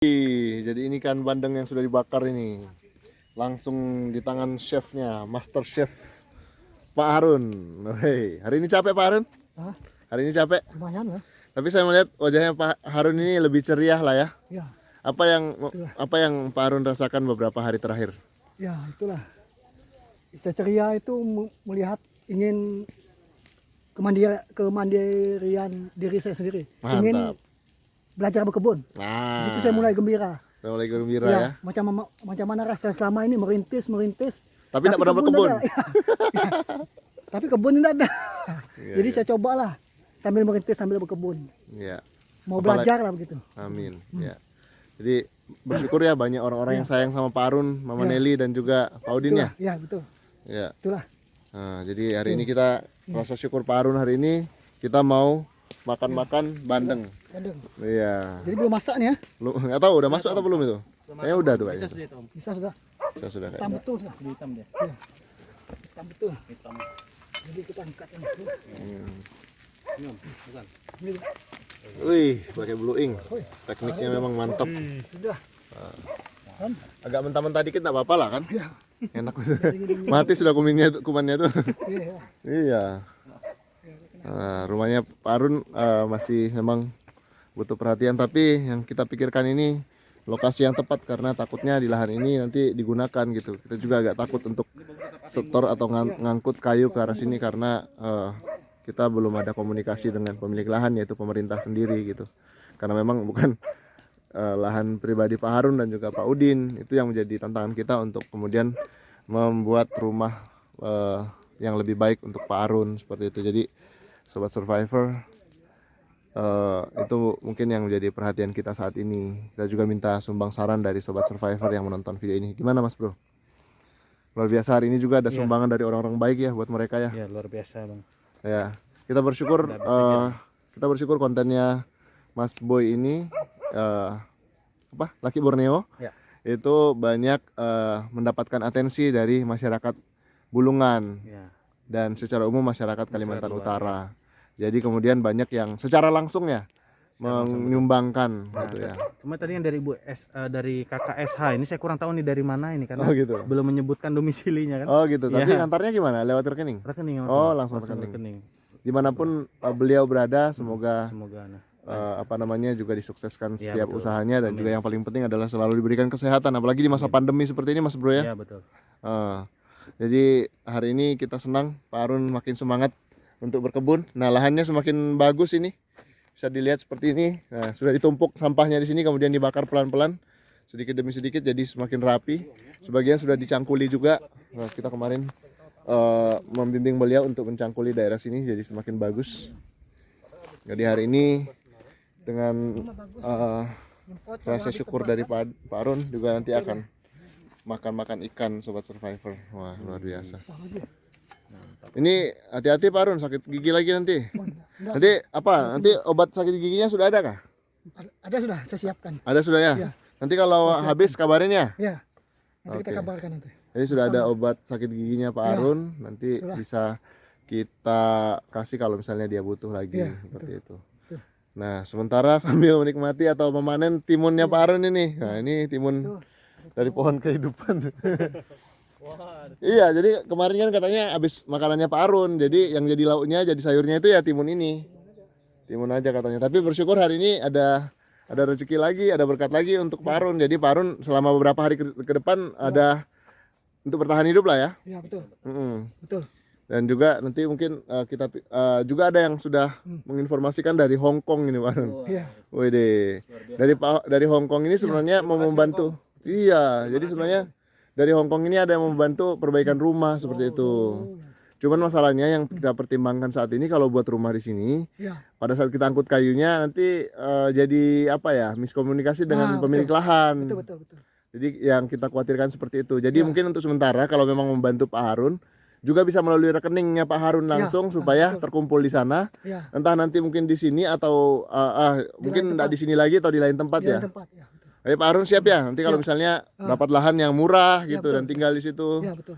Jadi ini kan bandeng yang sudah dibakar ini. Langsung di tangan chefnya, master chef Pak Harun. Hei, hari ini capek Pak Harun? Hah? Hari ini capek? Lumayan lah. Tapi saya melihat wajahnya Pak Harun ini lebih ceria lah ya. Ya, Apa yang Pak Harun rasakan beberapa hari terakhir? ya itulah. Saya ceria itu melihat ingin kemandirian diri saya sendiri. Ingin Mantap. belajar berkebun. Di Nah, situ saya mulai gembira. udah mulai gembira ya. Macam mana rasa selama ini merintis. Tapi tidak pernah berkebun. tidak ada. Ya. Tapi kebun tidak ada. Iya, Jadi iya. saya cobalah sambil merintis sambil berkebun. Iya. Mau Apalagi- belajar lah begitu. Amin. Ya. Jadi bersyukur ya banyak orang-orang yang sayang sama Pak Harun, Mama Ya. Nelly dan juga Pak Udin ya. Itulah, ya betul. Ya. Itulah. Nah, jadi hari ini kita rasa syukur Pak Harun hari ini kita mau makan-makan bandeng. Bandeng. Iya. Jadi belum masak nih ya. Lu nggak tahu udah masuk atau belum itu? Kayaknya udah tuh kayaknya. Bisa sudah. Sudah Hitam kayaknya. betul sudah. Hitam dia. Ya. Hitam betul. Jadi kita angkat ini. Bukan. Ini Wih, pakai blue ink. Wih. Tekniknya memang mantap. sudah. Kan? Agak mentah-mentah dikit nggak apa-apa lah kan? Ya. Enak. Mati sudah kumannya tuh. Iya. Iya. Nah, rumahnya Pak Harun masih memang butuh perhatian, tapi yang kita pikirkan ini lokasi yang tepat karena takutnya di lahan ini nanti digunakan gitu. Kita juga agak takut untuk setor atau ngangkut kayu ke arah sini karena kita belum ada komunikasi dengan pemilik lahan yaitu pemerintah sendiri gitu. Karena memang bukan lahan pribadi Pak Harun dan juga Pak Udin, itu yang menjadi tantangan kita untuk kemudian membuat rumah yang lebih baik untuk Pak Harun seperti itu. Jadi Sobat Survivor, itu mungkin yang menjadi perhatian kita saat ini. Kita juga minta sumbang saran dari Sobat Survivor yang menonton video ini. Gimana Mas Bro? Luar biasa, hari ini juga ada sumbangan dari orang-orang baik ya buat mereka ya. Ya luar biasa bang. Ya, kita bersyukur kontennya Mas Boy ini Laki Borneo Ya. itu banyak mendapatkan atensi dari masyarakat Bulungan Ya. dan secara umum masyarakat Kalimantan Utara. Jadi kemudian banyak yang secara langsung ya menyumbangkan gitu ya. Cuma tadi yang dari dari kakak SH ini saya kurang tahu nih dari mana ini karena Oh gitu. belum menyebutkan domisilinya kan. Oh gitu. Tapi Ya. ngantarnya gimana? Lewat rekening? Rekening Mas. Oh, langsung rekening. Dimanapun beliau berada, semoga Semoga nah. juga disukseskan Ya, setiap betul. usahanya dan juga yang paling penting adalah selalu diberikan kesehatan, apalagi di masa pandemi seperti ini Mas Bro ya. Ya betul. Jadi hari ini kita senang Pak Harun makin semangat untuk berkebun. Nah, lahannya semakin bagus ini. Bisa dilihat seperti ini. Nah, sudah ditumpuk sampahnya di sini kemudian dibakar pelan-pelan sedikit demi sedikit jadi semakin rapi. Sebagian sudah dicangkuli juga. Nah, kita kemarin membimbing beliau untuk mencangkuli daerah sini jadi semakin bagus. Jadi hari ini dengan rasa syukur dari Pak Harun juga nanti akan makan ikan Sobat Survivor. Wah, luar biasa. Ini hati-hati Pak Harun, sakit gigi lagi nanti. Nanti apa? Nanti obat sakit giginya sudah ada kah? Ada sudah saya siapkan. Ada sudah ya? Iya. Nanti kalau habis kabarin ya. Ya. Nanti kita Oke. kabarkan nanti. Jadi sudah ada obat sakit giginya Pak Iya. Harun, nanti Itulah. bisa kita kasih kalau misalnya dia butuh lagi Iya, seperti itu. Betul. Nah, sementara sambil menikmati atau memanen timunnya Pak Harun ini. Nah, ini timun Betul. dari pohon kehidupan. Iya, jadi kemarin kan katanya habis makanannya Pak Harun, jadi yang jadi lauknya, jadi sayurnya itu ya timun ini. Timun aja katanya. Tapi bersyukur hari ini ada rezeki lagi, ada berkat lagi untuk Pak Harun. Jadi Pak Harun selama beberapa hari ke depan ada untuk bertahan hidup lah ya. Ya betul. Mm-mm. Betul. Dan juga nanti mungkin kita juga ada yang sudah menginformasikan dari Hong Kong ini Pak Harun. Iya. Wede. Dari Hong Kong ini sebenarnya mau membantu. Iya, jadi sebenarnya dari Hong Kong ini ada yang membantu perbaikan rumah seperti itu. Cuman masalahnya yang kita pertimbangkan saat ini kalau buat rumah di sini, Ya. pada saat kita angkut kayunya nanti jadi apa ya, miskomunikasi dengan Nah, pemilik lahan. Betul. Jadi yang kita khawatirkan seperti itu. Jadi Ya. mungkin untuk sementara kalau memang membantu Pak Harun juga bisa melalui rekeningnya Pak Harun langsung supaya betul. terkumpul di sana. Ya. Entah nanti mungkin di sini atau mungkin enggak di sini lagi atau di lain tempat Di ya. tempat. Ya, betul. Jadi Pak Harun siap ya. Nanti kalau misalnya dapat lahan yang murah Ya, gitu dan betul. tinggal di situ. Ya, betul.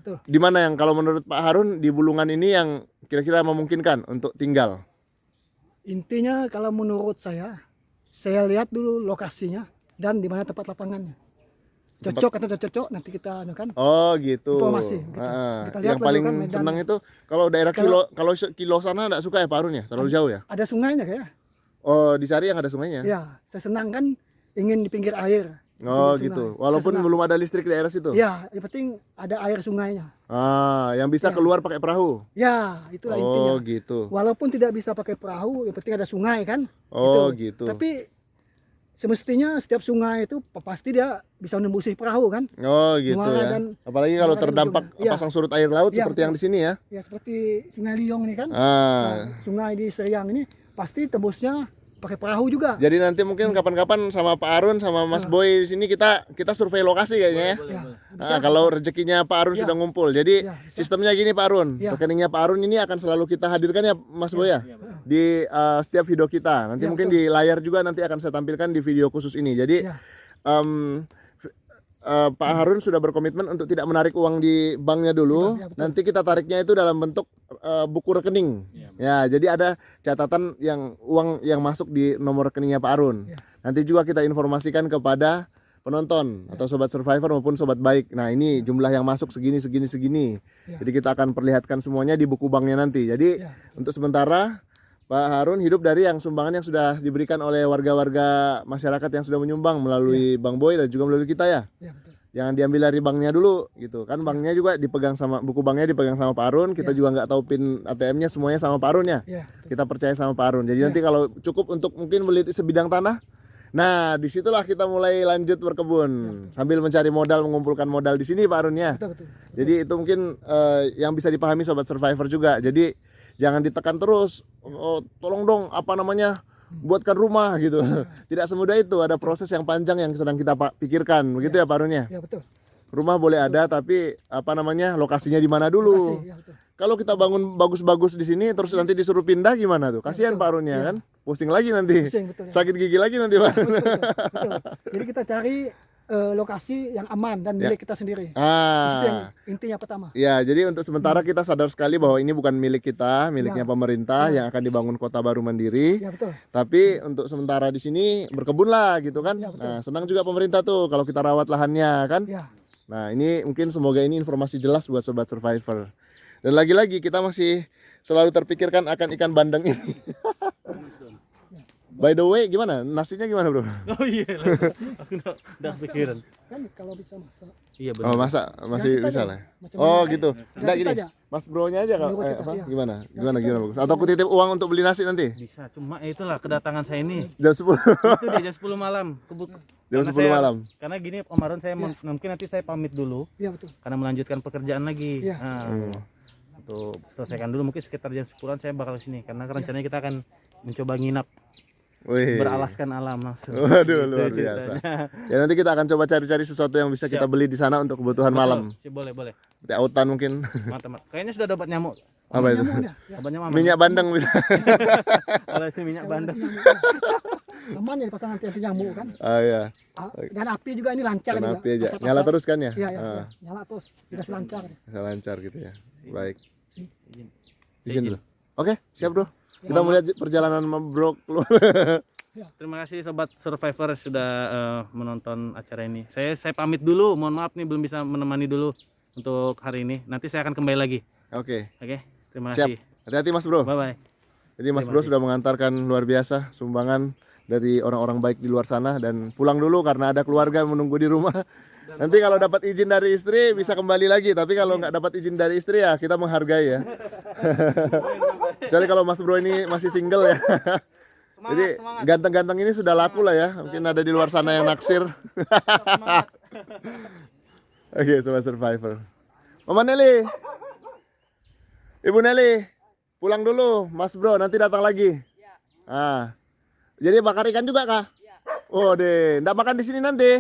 Betul. Di mana yang kalau menurut Pak Harun di Bulungan ini yang kira-kira memungkinkan untuk tinggal? Intinya kalau menurut saya lihat dulu lokasinya dan di mana tempat lapangannya. Cocok atau tidak cocok nanti kita kan. Oh gitu. Informasi. Kita lihat Yang paling kan medan. senang itu kalau daerah kalau kilo sana enggak suka ya Pak Harun ya? Terlalu jauh ya? Ada sungainya kayak. Oh, dicari yang ada sungainya. Ya, saya senang kan ingin di pinggir air. Oh Pinggir gitu. sungai. Walaupun Saya senang. belum ada listrik di daerah situ. Ya, yang penting ada air sungainya. Yang bisa Ya. keluar pakai perahu. Ya, itulah intinya. Oh gitu. Walaupun tidak bisa pakai perahu, yang penting ada sungai kan. Oh gitu. Tapi semestinya setiap sungai itu pasti dia bisa nembusi perahu kan. Oh gitu Muara ya. dan- Apalagi kalau muara dan terdampak ujungnya. Iya. pasang surut air laut Iya, seperti betul. yang di sini ya. Ya seperti Sungai Liong ini kan. Nah, sungai di Seriang ini pasti tembusnya pakai perahu juga. Jadi nanti mungkin kapan-kapan sama Pak Arun sama Mas Boy di sini kita survei lokasi kayaknya ya. Ya, Kalau rezekinya Pak Arun Ya. sudah ngumpul. Jadi Ya, bisa. sistemnya gini Pak Arun. Ya. Rekeningnya Pak Arun ini akan selalu kita hadirkan ya Mas Boy ya. Di setiap video kita. Nanti Ya, mungkin betul. di layar juga nanti akan saya tampilkan di video khusus ini. Jadi Ya. Pak Harun sudah berkomitmen untuk tidak menarik uang di banknya dulu. Ya, betul. Nanti kita tariknya itu dalam bentuk buku rekening. Ya, jadi ada catatan yang uang yang masuk di nomor rekeningnya Pak Harun. Ya. Nanti juga kita informasikan kepada penonton atau sobat survivor maupun sobat baik. Nah, ini jumlah yang masuk segini segini segini. Ya. Jadi kita akan perlihatkan semuanya di buku banknya nanti. Jadi Ya. untuk sementara Pak Harun hidup dari yang sumbangan yang sudah diberikan oleh warga-warga masyarakat yang sudah menyumbang melalui Bang Boy dan juga melalui kita ya. Ya, betul. Jangan diambil dari banknya dulu gitu kan, banknya juga dipegang sama buku banknya dipegang sama Pak Harun. Kita juga nggak tahu pin ATM-nya semuanya sama Pak Harun ya. Ya, betul. Kita percaya sama Pak Harun. Jadi nanti kalau cukup untuk mungkin beli sebidang tanah, nah disitulah kita mulai lanjut berkebun sambil mencari modal, mengumpulkan modal di sini Pak Harun ya. Betul, betul. Jadi itu mungkin yang bisa dipahami sobat survivor juga. Jadi jangan ditekan terus. Oh, tolong dong apa namanya buatkan rumah gitu. Tidak semudah itu. Ada proses yang panjang yang sedang kita pikirkan. Begitu ya Pak Harun ya. Ya, betul. Rumah boleh ada tapi apa namanya lokasinya di mana dulu. Kasih, ya, betul. Kalau kita bangun bagus-bagus di sini terus nanti disuruh pindah gimana tuh? Kasihan Pak Harun ya kan. Pusing lagi nanti. Pusing, betul, ya. Sakit gigi lagi nanti Pak. Betul, betul, betul. Jadi kita cari lokasi yang aman dan milik kita sendiri. Itu yang intinya pertama. Ya, jadi untuk sementara kita sadar sekali bahwa ini bukan milik kita, miliknya pemerintah yang akan dibangun kota baru mandiri. Ya, betul. Tapi untuk sementara di sini berkebun lah gitu kan. Ya, betul. Nah, senang juga pemerintah tuh kalau kita rawat lahannya kan. Ya, Nah, ini mungkin semoga ini informasi jelas buat sobat survivor. Dan lagi-lagi kita masih selalu terpikirkan akan ikan bandeng ini. By the way, gimana? Nasinya gimana, Bro? Oh iya, aku udah pikiran. kan kalau bisa masak. Iya Oh, benar. masa masih kita bisa aja. lah. Macam Oh, mana? gitu. Enggak kita gini. aja. Mas Bro-nya aja kalau Menurut kita, iya. gimana? Gimana bagus. Atau aku titip uang untuk beli nasi nanti Bisa, cuma itulah kedatangan saya ini. jam 10. Itu dia jam 10 malam. Jam 10 malam. Karena gini Om Harun saya mungkin nanti saya pamit dulu Iya, betul. karena melanjutkan pekerjaan lagi. Iya. Nah, untuk selesaikan dulu mungkin sekitar jam 10-an saya bakal sini karena rencananya kita akan mencoba nginap Wih. beralaskan alam langsung. Waduh, luar Gitu biasa. ceritanya. Ya nanti kita akan coba cari-cari sesuatu yang bisa kita beli di sana untuk kebutuhan malam. Betul. Boleh, boleh. Seperti autan mungkin. Mantap. Kayaknya sudah dapat nyamuk. Apa itu? Nyamuk ada. Ya. Obatnya mama. Minyak bandeng bisa. Kalau si minyak bandeng. Aman ya dipasang nanti nyamuk kan. Ah ya. Dan api juga ini lancar Dan juga. api aja. Pasar-pasar. Nyala terus kan ya? Iya, iya, iya. Nyala terus. Tidak selancar. Bisa lancar gitu ya. Baik. Izin. Izin dulu. Oke, siap, Bro. Kita mau lihat perjalanan sama Bro keluar. Terima kasih sobat survivor sudah menonton acara ini. Saya pamit dulu. Mohon maaf nih belum bisa menemani dulu untuk hari ini. Nanti saya akan kembali lagi. Oke. Oke. Terima Siap. kasih. Hati-hati Mas Bro. Bye bye. Jadi Mas Bro sudah mengantarkan luar biasa sumbangan dari orang-orang baik di luar sana dan pulang dulu karena ada keluarga yang menunggu di rumah. Nanti kalau dapat izin dari istri bisa kembali lagi, tapi kalau nggak dapat izin dari istri ya kita menghargai ya. Kecuali kalau Mas Bro ini masih single ya. Jadi ganteng-ganteng ini sudah laku lah ya. Mungkin ada di luar sana yang naksir. Oke, sobat survivor. Mama Nelly. Ibu Nelly, pulang dulu, Mas Bro, nanti datang lagi. Ah. Jadi bakar ikan juga kah? Oh deh, nggak makan di sini nanti.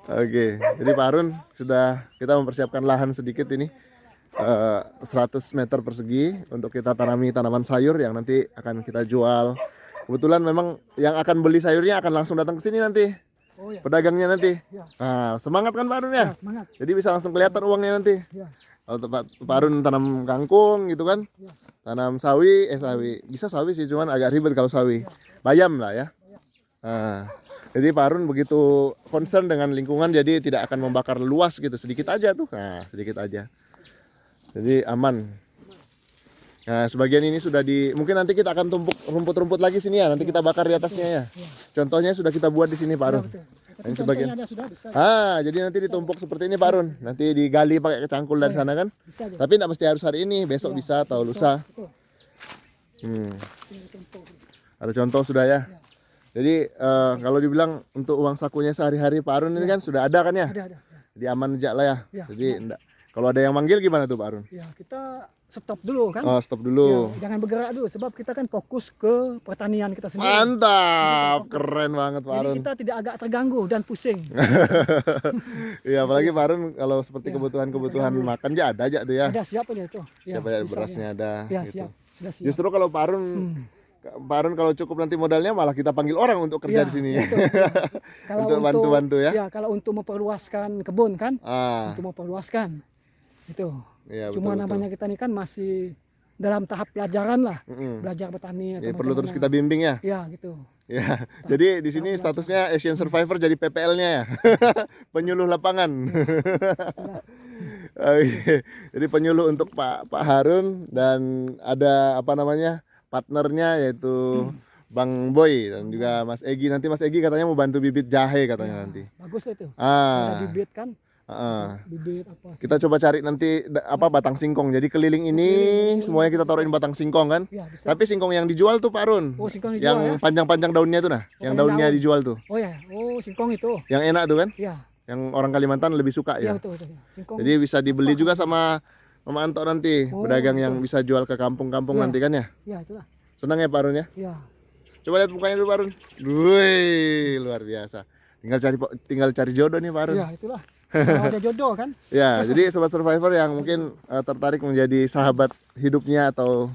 Oke, jadi Pak Harun sudah kita mempersiapkan lahan sedikit ini 100 meter persegi untuk kita tanami tanaman sayur yang nanti akan kita jual. Kebetulan memang yang akan beli sayurnya akan langsung datang ke sini nanti. Oh ya. Pedagangnya nanti. Ya. Nah, semangat kan Pak Harun ya? Ya, semangat. Jadi bisa langsung kelihatan uangnya nanti. Ya. Kalau Pak Harun tanam kangkung gitu kan, Ya. Tanam sawi, bisa sawi sih, cuman agak ribet kalau sawi. Bayam lah ya. Nah, jadi Pak Harun begitu concern dengan lingkungan, jadi tidak akan membakar luas gitu, sedikit aja tuh. Nah, sedikit aja. Jadi aman. Nah, sebagian ini sudah mungkin nanti kita akan tumpuk rumput-rumput lagi sini ya. Nanti kita bakar di atasnya ya. Contohnya sudah kita buat di sini Pak Harun. Ini sebagian. Jadi nanti ditumpuk seperti ini Pak Harun. Nanti digali pakai cangkul dari sana kan. Tapi tidak mesti harus hari ini, besok bisa atau lusa. Ada contoh sudah ya. Jadi kalau dibilang untuk uang sakunya sehari-hari Pak Harun ini kan sudah ada kan ya? Ada. Jadi aman aja lah ya. Jadi kalau ada yang manggil gimana tuh Pak Harun? Ya, kita stop dulu kan. Oh, stop dulu. Ya, jangan bergerak dulu sebab kita kan fokus ke pertanian kita sendiri. Mantap, keren banget Pak Jadi Harun. kita tidak agak terganggu dan pusing. Iya, apalagi Pak Harun kalau seperti kebutuhan makan aja ada aja tuh ya. Ada siapa dia tuh? Ya, Siapa ya, bisa berasnya dia. ada Ya, gitu. siap. Sudah siap. Justru kalau Pak Harun kalau cukup nanti modalnya malah kita panggil orang untuk kerja di sini. Kalau Untuk bantu-bantu ya. Ya, kalau untuk memperluaskan kebun kan, untuk memperluaskan itu. Iya, Cuma betul. namanya kita ini kan masih dalam tahap pelajaran lah, belajar bertani. Ya, perlu terus kita bimbing ya. Ya, gitu. Ya, jadi di sini statusnya Asian Survivor jadi PPL-nya ya. Penyuluh lapangan. Oke. Jadi penyuluh untuk Pak Harun dan ada apa namanya? Partnernya yaitu Bang Boy dan juga Mas Egi. Nanti Mas Egi katanya mau bantu bibit jahe katanya nanti. Bagus itu. Ada bibit kan? Bibit apa? Kita coba cari nanti batang singkong. Jadi keliling ini semuanya kita taruhin batang singkong kan. Ya, bisa. Tapi singkong yang dijual tuh Pak Harun. Oh, singkong dijual Yang ya? panjang-panjang daunnya tuh nah. Yang daunnya dijual tuh. Oh ya, singkong itu. Yang enak tuh kan? Ya. Yang orang Kalimantan lebih suka Iya, ya. betul. Singkong. Jadi bisa dibeli juga sama Mama Anto nanti, pedagang yang bisa jual ke kampung-kampung nanti kan ya. Ya, itulah. Senang ya Pak Harun ya? Ya. Coba lihat mukanya dulu Pak Harun. Wih, luar biasa. Tinggal cari jodoh nih Pak Harun. Ya, itulah. Kalau ada jodoh kan? Ya, jadi sobat survivor yang mungkin tertarik menjadi sahabat hidupnya atau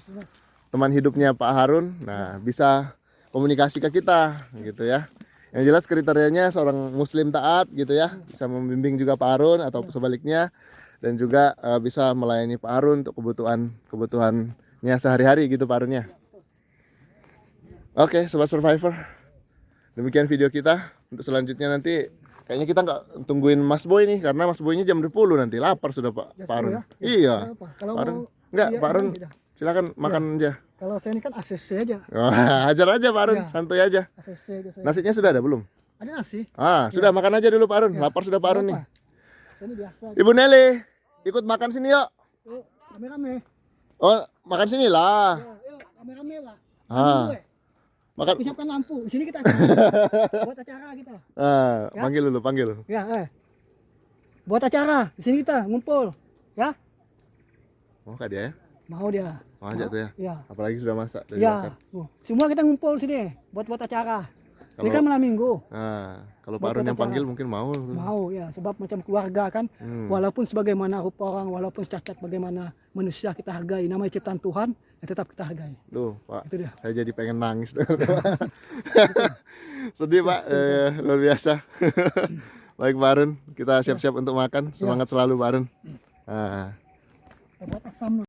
teman hidupnya Pak Harun, nah bisa komunikasi ke kita gitu ya. Yang jelas kriterianya seorang muslim taat gitu ya, bisa membimbing juga Pak Harun atau sebaliknya, dan juga bisa melayani Pak Harun untuk kebutuhannya sehari-hari gitu Pak Harun ya. Oke, sobat survivor, demikian video kita. Untuk selanjutnya nanti kayaknya kita nggak tungguin Mas Boy nih, karena Mas Boynya jam 10 nanti, lapar sudah Pak Harun. Ya? Iya. Kalau Pak Harun. mau Enggak, Pak Harun. Silakan makan aja. Kalau saya ini kan ACC aja. Hajar aja Pak Harun, santuy aja. ACC aja saya. Nasinya sudah ada belum? Ada nasi. Sudah makan aja dulu Pak Harun. Lapar sudah Pak Harun nih. Saya ini biasa. Ibu Nelly, ikut makan sini yuk. Yuk, rame-rame. Oh, makan sini lah. Yuk, rame-rame lah. Makan. Siapkan lampu. Di sini kita buat acara kita. Panggil dulu, panggil. Ya, buat acara. Di sini kita ngumpul. Ya? Mau kah dia ya? Mau dia. Mau aja tuh ya. Ya. Apalagi sudah masak dari Ya. makan. Semua kita ngumpul sini buat acara. Ini Kalau- kan malam minggu. Kalau Pak Harun yang panggil mungkin mau. Mau ya, sebab macam keluarga kan. Walaupun sebagaimana rupa orang, walaupun cacat bagaimana manusia kita hargai, namanya ciptaan Tuhan, ya tetap kita hargai. Duh, Pak. Itu dia. Saya jadi pengen nangis. Sedih Pak, luar biasa. Baik Pak Harun, kita siap-siap untuk makan. Semangat selalu Pak Harun. Kita buat asam.